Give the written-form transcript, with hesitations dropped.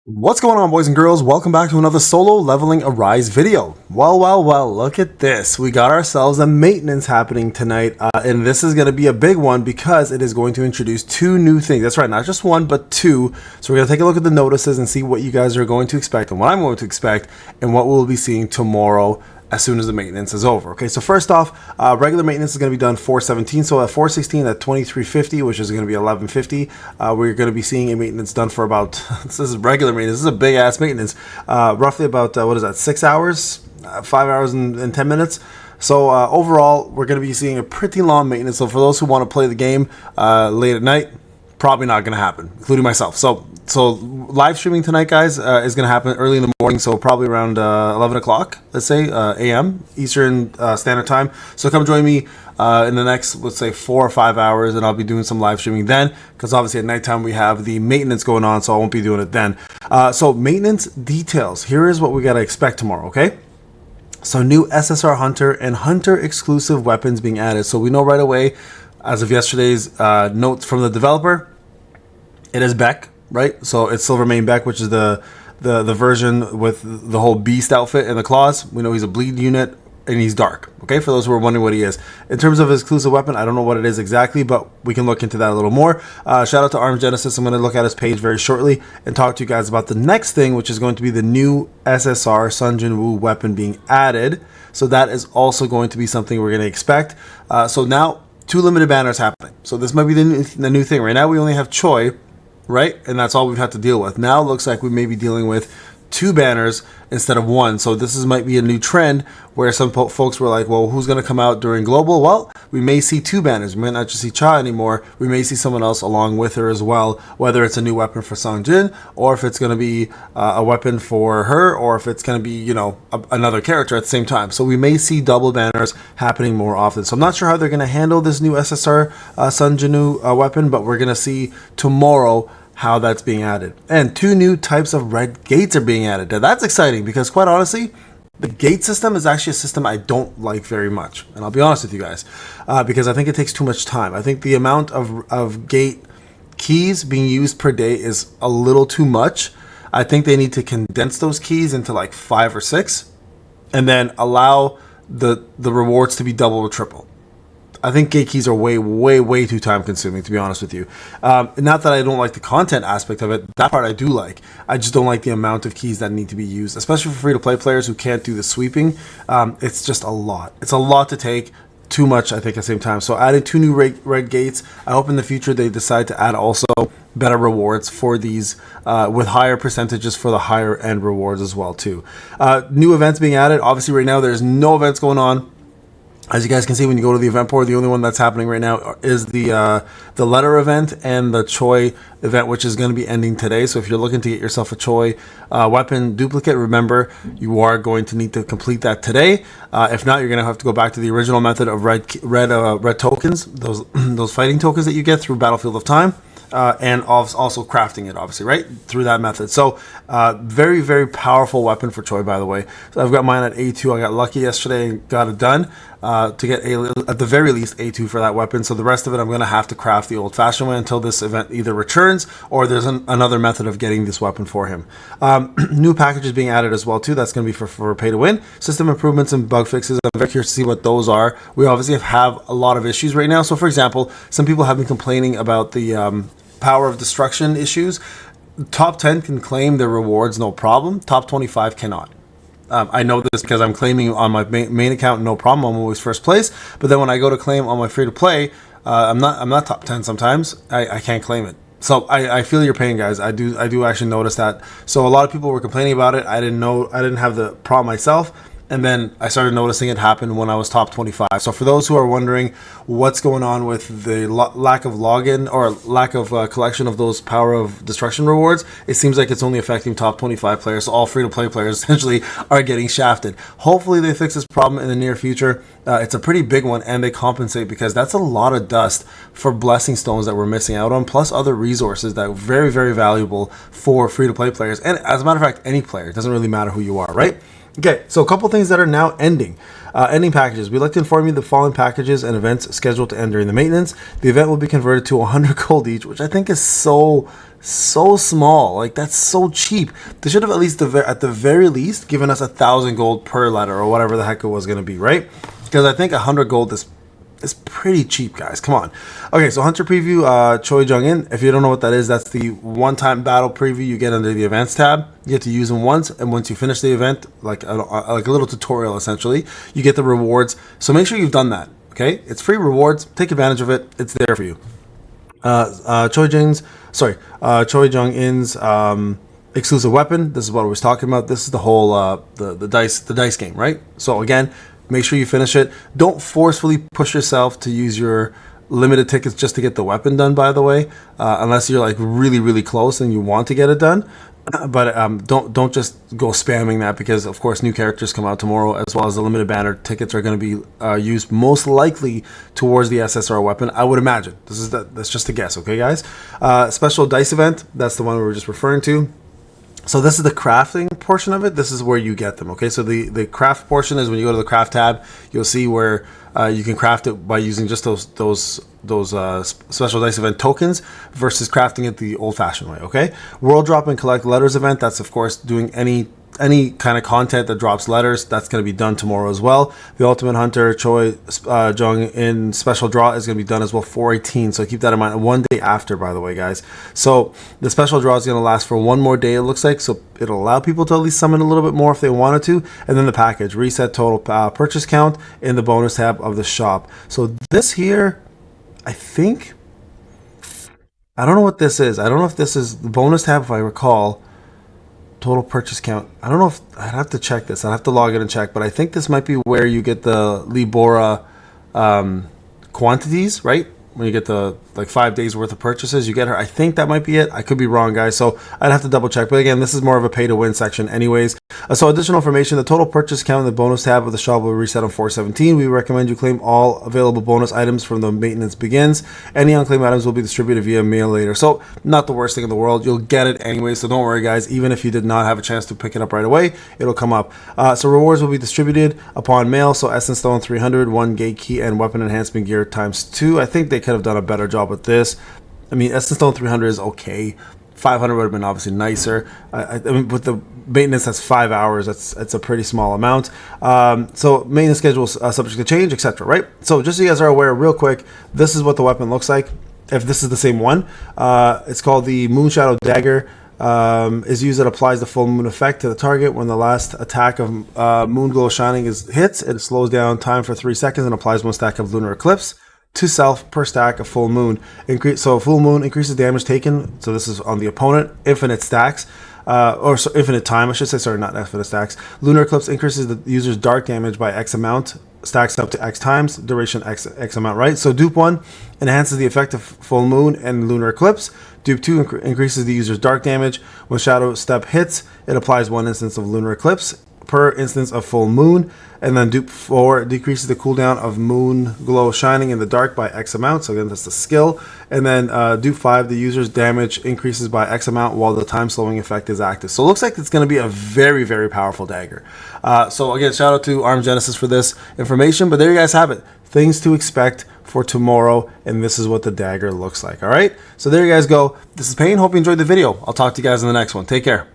What's going on, boys and girls? Welcome back to another solo leveling Arise video. Well, look at this. We got ourselves a maintenance happening tonight, and this is going to be a big one because it is going to introduce two new things. That's right, not just one, but two. So we're going to take a look at the notices and see what you guys are going to expect and what I'm going to expect and what we'll be seeing tomorrow as soon as the maintenance is over. Okay, so first off, regular maintenance is going to be done 417. So at 416 at 2350, which is going to be 1150, we're going to be seeing a maintenance done for about this is regular maintenance. This is a big ass maintenance, roughly about what is that, 6 hours, 5 hours and 10 minutes. So overall, we're going to be seeing a pretty long maintenance. So for those who want to play the game late at night, probably not going to happen, including myself. So live streaming tonight, guys, is going to happen early in the morning, so probably around 11 o'clock, let's say, a.m. Eastern Standard Time. So come join me in the next, let's say, 4 or 5 hours, and I'll be doing some live streaming then, because obviously at nighttime we have the maintenance going on, so I won't be doing it then. So maintenance details. Here is what we got to expect tomorrow, okay? So new SSR Hunter and Hunter exclusive weapons being added. So we know right away, as of yesterday's notes from the developer, it is Beck. Right, so it's Silvermane Beck, which is the version with the whole beast outfit and the claws. We know he's a bleed unit and he's dark. Okay, for those who are wondering what he is. In terms of his exclusive weapon, I don't know what it is exactly, but we can look into that a little more. Shout out to Arm Genesis. I'm going to look at his page very shortly and talk to you guys about the next thing, which is going to be the new SSR Sun Jin Woo weapon being added. So that is also going to be something we're going to expect. So now 2 limited banners happening. So this might be the new thing. Right now we only have Choi, right? And that's all we've had to deal with. Now it looks like we may be dealing with 2 banners instead of 1. So this might be a new trend where some folks were like, well, who's going to come out during global? Well, we may see 2 banners. We might not just see Cha anymore. We may see someone else along with her as well, whether it's a new weapon for Sung Jin, or if it's going to be a weapon for her, or if it's going to be, you know, another character at the same time. So we may see double banners happening more often. So I'm not sure how they're going to handle this new SSR Sun Jin weapon, but we're going to see tomorrow how that's being added. And 2 new types of red gates are being added. Now that's exciting because, quite honestly, the gate system is actually a system I don't like very much. And I'll be honest with you guys, because I think it takes too much time. I think the amount of gate keys being used per day is a little too much. I think they need to condense those keys into like 5 or 6 and then allow the rewards to be double or triple. I think gate keys are way too time consuming, to be honest with you. Not that I don't like the content aspect of it. That part I do like. I just don't like the amount of keys that need to be used, especially for free-to-play players who can't do the sweeping. It's just a lot. It's a lot to take. Too much, I think, at the same time. So adding 2 new red gates. I hope in the future they decide to add also better rewards for these with higher percentages for the higher end rewards as well too. New events being added. Obviously right now there's no events going on. As you guys can see when you go to the event board, the only one that's happening right now is the letter event and the Choi event, which is going to be ending today. So if you're looking to get yourself a Choi weapon duplicate, remember you are going to need to complete that today. If not, you're going to have to go back to the original method of red tokens, those fighting tokens that you get through Battlefield of Time. And also crafting it, obviously, right, through that method. So very powerful weapon for Choi, by the way. So I've got mine at A2. I got lucky yesterday and got it done to get at the very least A2 for that weapon. So the rest of it I'm going to have to craft the old-fashioned way until this event either returns or there's another method of getting this weapon for him. New packages being added as well too. That's going to be for pay to win. System improvements and bug fixes. I'm very curious to see what those are. We obviously have a lot of issues right now. So for example, some people have been complaining about the power of destruction issues. Top 10 can claim their rewards, no problem. Top 25 cannot. I know this because I'm claiming on my main account, no problem. I'm always first place. But then when I go to claim on my free to play, I'm not top 10 sometimes. I can't claim it. So I feel your pain, guys. I do actually notice that. So a lot of people were complaining about it. I didn't have the problem myself. And then I started noticing it happen when I was top 25. So for those who are wondering what's going on with the lack of login or lack of collection of those power of destruction rewards, it seems like it's only affecting top 25 players. So all free-to-play players essentially are getting shafted. Hopefully they fix this problem in the near future. It's a pretty big one, and they compensate because that's a lot of dust for blessing stones that we're missing out on, plus other resources that are very valuable for free-to-play players. And as a matter of fact, any player. It doesn't really matter who you are, right? Okay, so a couple things that are now ending. Ending packages. We'd like to inform you the following packages and events scheduled to end during the maintenance. The event will be converted to 100 gold each, which I think is so so small. Like, that's so cheap. They should have at least at the very least given us 1,000 gold per letter or whatever the heck it was going to be, right? Because I think 100 gold is pretty cheap, guys. Come on. Okay, so Hunter Preview, Choi Jung-in. If you don't know what that is, that's the one-time battle preview you get under the events tab. You get to use them once, and once you finish the event, like a little tutorial essentially, you get the rewards. So make sure you've done that. Okay, it's free rewards. Take advantage of it. It's there for you. Choi Jung-in's exclusive weapon. This is what I was talking about. This is the whole the dice game, right? So again, make sure you finish it. Don't forcefully push yourself to use your limited tickets just to get the weapon done, by the way, unless you're like really close and you want to get it done. But don't just go spamming that, because of course new characters come out tomorrow, as well as the limited banner tickets are going to be used most likely towards the SSR weapon, I would imagine. That's just a guess, okay, guys? Special dice event, that's the one we were just referring to. So this is the crafting portion of it. This is where you get them, okay? So the craft portion is when you go to the craft tab, you'll see where you can craft it by using just those special dice event tokens versus crafting it the old-fashioned way, okay? World drop and collect letters event, that's of course doing any kind of content that drops letters. That's going to be done tomorrow as well. The Ultimate Hunter Choi Jung-in special draw is going to be done as well, 4/18. So keep that in mind. One day after, by the way, guys. So the special draw is going to last for one more day, it looks like. So it'll allow people to at least summon a little bit more if they wanted to. And then the package, reset total purchase count in the bonus tab of the shop. So this here, I think, I don't know what this is. I don't know if this is the bonus tab, if I recall. Total purchase count. I don't know if I'd have to check this. I'd have to log in and check, but I think this might be where you get the Libora quantities, right? When you get the like 5 days worth of purchases, you get her. I think that might be it. I could be wrong, guys. So I'd have to double check. But again, this is more of a pay to win section anyways. So additional information, the total purchase count in the bonus tab of the shop will reset on 4/17. We recommend you claim all available bonus items from the maintenance begins. Any unclaimed items will be distributed via mail later. So not the worst thing in the world. You'll get it anyway. So don't worry, guys. Even if you did not have a chance to pick it up right away, it'll come up. So rewards will be distributed upon mail. So Essence Stone 300, 1 gate key, and weapon enhancement gear ×2. I think they could have done a better job with this. I mean, Essence Stone 300 is okay. 500 would have been obviously nicer. I mean, with the maintenance, that's 5 hours. That's a pretty small amount. So maintenance schedule is subject to change, etc. Right? So just so you guys are aware, real quick, this is what the weapon looks like. If this is the same one, it's called the Moonshadow Dagger. Is used that applies the full moon effect to the target. When the last attack of moon glow shining hits, it slows down time for 3 seconds and applies 1 stack of lunar eclipse to self per stack of full moon. So full moon increases damage taken. So this is on the opponent. Infinite stacks. Infinite time, I should say. Sorry, not infinite stacks. Lunar eclipse increases the user's dark damage by X amount. Stacks up to X times. Duration X amount, right? So dupe 1 enhances the effect of full moon and lunar eclipse. Dupe 2 increases the user's dark damage. When shadow step hits, it applies 1 instance of lunar eclipse per instance of full moon. And then dupe 4 decreases the cooldown of moon glow shining in the dark by X amount. So again, that's the skill. And then dupe 5, the user's damage increases by X amount while the time slowing effect is active. So it looks like it's going to be a very powerful dagger. So again, shout out to Arm Genesis for this information. But there you guys have it. Things to expect for tomorrow. And this is what the dagger looks like. All right. So there you guys go. This is Payne. Hope you enjoyed the video. I'll talk to you guys in the next one. Take care.